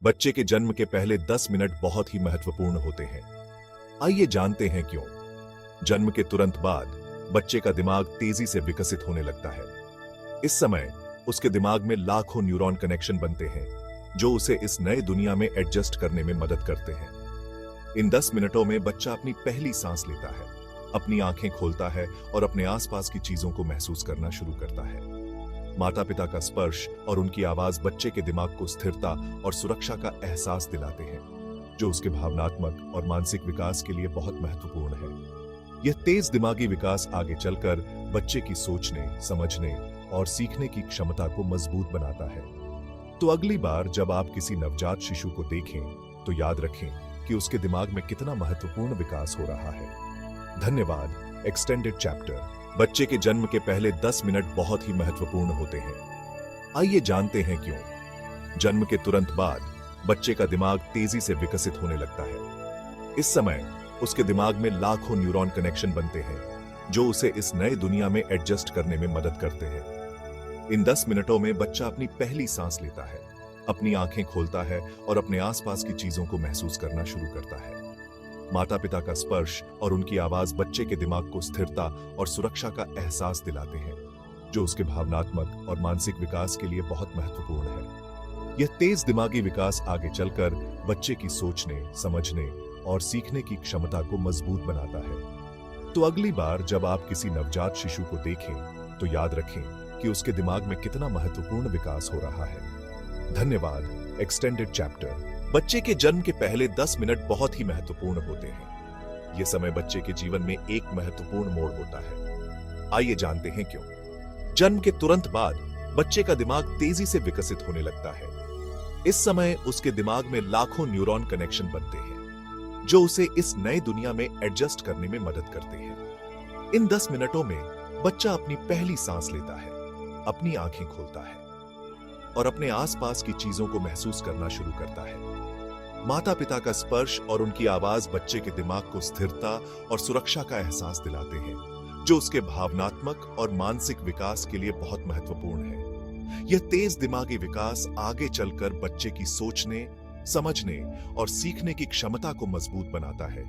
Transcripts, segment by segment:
बच्चे के जन्म के पहले 10 मिनट बहुत ही महत्वपूर्ण होते हैं। आइए जानते हैं क्यों। जन्म के तुरंत बाद बच्चे का दिमाग तेजी से विकसित होने लगता है। इस समय उसके दिमाग में लाखों न्यूरॉन कनेक्शन बनते हैं जो उसे इस नए दुनिया में एडजस्ट करने में मदद करते हैं। इन 10 मिनटों में बच्चा अपनी पहली सांस लेता है, अपनी आंखें खोलता है और अपने आसपास की चीजों को महसूस करना शुरू करता है। माता पिता का स्पर्श और उनकी आवाज बच्चे के दिमाग को स्थिरता और सुरक्षा का एहसास दिलाते हैं, जो उसके भावनात्मक और मानसिक विकास के लिए बहुत महत्वपूर्ण है। यह तेज दिमागी विकास आगे चलकर बच्चे की सोचने, समझने और सीखने की क्षमता को मजबूत बनाता है। तो अगली बार जब आप किसी नवजात शिशु को देखें, तो याद रखें कि उसके दिमाग में कितना महत्वपूर्ण विकास हो रहा है। धन्यवाद। Extended chapter. बच्चे के जन्म के पहले 10 मिनट बहुत ही महत्वपूर्ण होते हैं। आइए जानते हैं क्यों। जन्म के तुरंत बाद बच्चे का दिमाग तेजी से विकसित होने लगता है। इस समय उसके दिमाग में लाखों न्यूरॉन कनेक्शन बनते हैं जो उसे इस नए दुनिया में एडजस्ट करने में मदद करते हैं। इन 10 मिनटों में बच्चा अपनी पहली सांस लेता है, अपनी आंखें खोलता है और अपने आसपास की चीजों को महसूस करना शुरू करता है। माता पिता का स्पर्श और उनकी आवाज बच्चे के दिमाग को स्थिरता और सुरक्षा का एहसास दिलाते हैं, जो उसके भावनात्मक और मानसिक विकास के लिए बहुत महत्वपूर्ण है। यह तेज दिमागी विकास आगे चलकर बच्चे की सोचने, समझने और सीखने की क्षमता को मजबूत बनाता है। तो अगली बार जब आप किसी नवजात शिशु को देखें, तो याद रखें कि उसके दिमाग में कितना महत्वपूर्ण विकास हो रहा है। धन्यवाद। Extended chapter. बच्चे के जन्म के पहले 10 मिनट बहुत ही महत्वपूर्ण होते हैं। यह समय बच्चे के जीवन में एक महत्वपूर्ण मोड़ होता है। आइए जानते हैं क्यों। जन्म के तुरंत बाद बच्चे का दिमाग तेजी से विकसित होने लगता है। इस समय उसके दिमाग में लाखों न्यूरॉन कनेक्शन बनते हैं जो उसे इस नए दुनिया में एडजस्ट करने में मदद करते हैं। इन 10 मिनटों में बच्चा अपनी पहली सांस लेता है, अपनी आंखें खोलता है और अपने आसपास की चीजों को महसूस करना शुरू करता है। माता पिता का स्पर्श और उनकी आवाज बच्चे के दिमाग को स्थिरता और सुरक्षा का एहसास दिलाते हैं, जो उसके भावनात्मक और मानसिक विकास के लिए बहुत महत्वपूर्ण है। यह तेज दिमागी विकास आगे चलकर बच्चे की सोचने, समझने और सीखने की क्षमता को मजबूत बनाता है।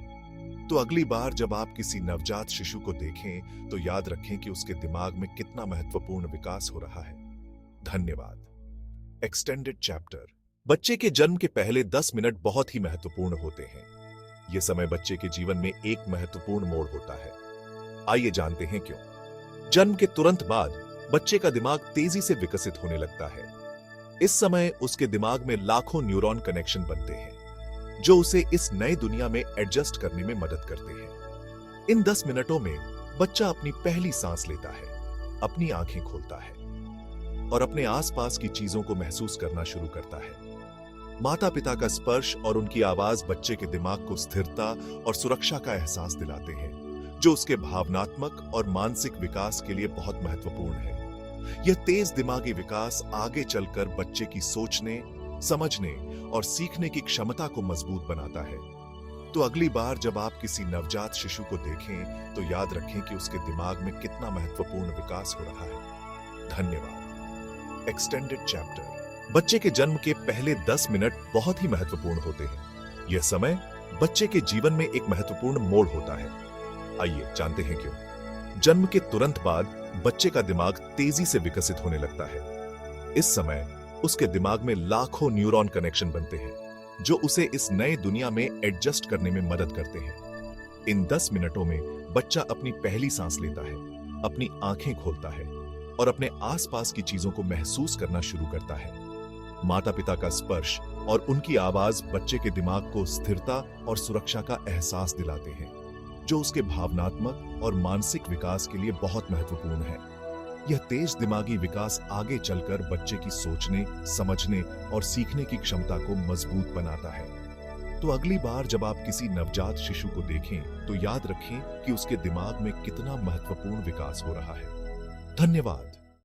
तो अगली बार जब आप किसी नवजात शिशु को देखें, तो याद रखें कि उसके दिमाग में कितना महत्वपूर्ण विकास हो रहा है। धन्यवाद। Extended chapter. बच्चे के जन्म के पहले 10 मिनट बहुत ही महत्वपूर्ण होते हैं। यह समय बच्चे के जीवन में एक महत्वपूर्ण मोड़ होता है। आइए जानते हैं क्यों। जन्म के तुरंत बाद बच्चे का दिमाग तेजी से विकसित होने लगता है। इस समय उसके दिमाग में लाखों न्यूरॉन कनेक्शन बनते हैं जो उसे इस नए दुनिया में एडजस्ट करने में मदद करते हैं। इन 10 मिनटों में बच्चा अपनी पहली सांस लेता है, अपनी आंखें खोलता है और अपने आसपास की चीजों को महसूस करना शुरू करता है। माता पिता का स्पर्श और उनकी आवाज बच्चे के दिमाग को स्थिरता और सुरक्षा का एहसास दिलाते हैं, जो उसके भावनात्मक और मानसिक विकास के लिए बहुत महत्वपूर्ण है। यह तेज दिमागी विकास आगे चलकर बच्चे की सोचने, समझने और सीखने की क्षमता को मजबूत बनाता है। तो अगली बार जब आप किसी नवजात शिशु को देखें, तो याद रखें कि उसके दिमाग में कितना महत्वपूर्ण विकास हो रहा है। धन्यवाद। Extended chapter. बच्चे के जन्म के पहले 10 मिनट बहुत ही महत्वपूर्ण होते हैं। यह समय बच्चे के जीवन में एक महत्वपूर्ण मोड़ होता है। आइए जानते हैं क्यों। जन्म के तुरंत बाद बच्चे का दिमाग तेजी से विकसित होने लगता है। इस समय उसके दिमाग में लाखों न्यूरॉन कनेक्शन बनते हैं जो उसे इस नए दुनिया में एडजस्ट करने में मदद करते हैं। इन 10 मिनटों में बच्चा अपनी पहली सांस लेता है, अपनी आंखें खोलता है और अपने आसपास की चीजों को महसूस करना शुरू करता है। माता पिता का स्पर्श और उनकी आवाज बच्चे के दिमाग को स्थिरता और सुरक्षा का एहसास दिलाते हैं, जो उसके भावनात्मक और मानसिक विकास के लिए बहुत महत्वपूर्ण है। यह तेज दिमागी विकास आगे चलकर बच्चे की सोचने, समझने और सीखने की क्षमता को मजबूत बनाता है। तो अगली बार जब आप किसी नवजात शिशु को देखें, तो याद रखें कि उसके दिमाग में कितना महत्वपूर्ण विकास हो रहा है। धन्यवाद।